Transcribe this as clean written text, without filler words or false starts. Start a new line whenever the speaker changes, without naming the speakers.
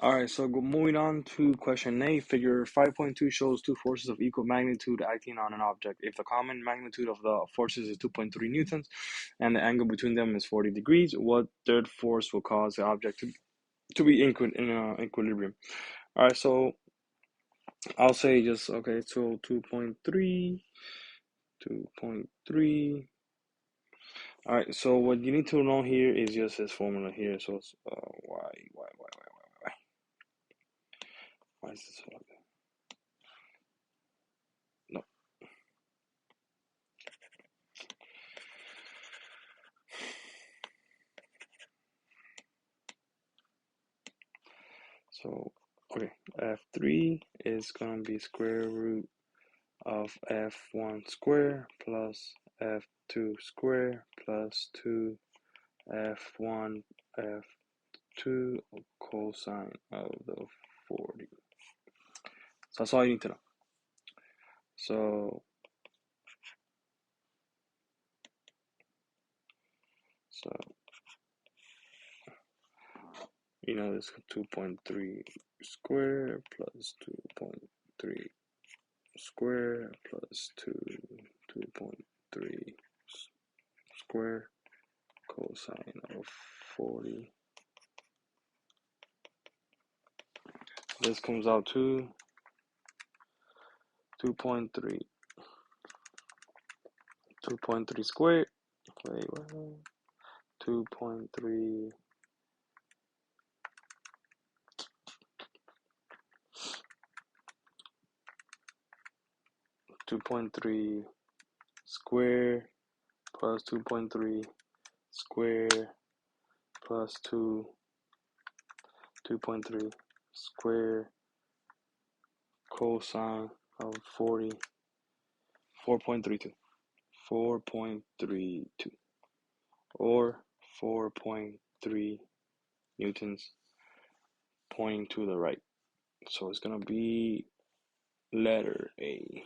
Alright, so moving on to question 8, figure 5.2 shows two forces of equal magnitude acting on an object. If the common magnitude of the forces is 2.3 newtons and the angle between them is 40 degrees, what third force will cause the object to be in equilibrium? Alright, so I'll say just, okay, so 2.3. Alright, so what you need to know here is just this formula here. So it's why is this one? No. So, okay, F3 is going to be square root of F1 square plus F2 square plus 2 F1 F2 cosine of the 40. So that's all you need to know. So you know this 2.3 square plus 2.3 square plus 2.3 square cosine of 40. This comes out to 2.3 squared. Wait, 2.3 square plus 2.3 square plus 2.3 square cosine of 40, 4.32 or 4.3 newtons pointing to the right. So it's gonna be letter A.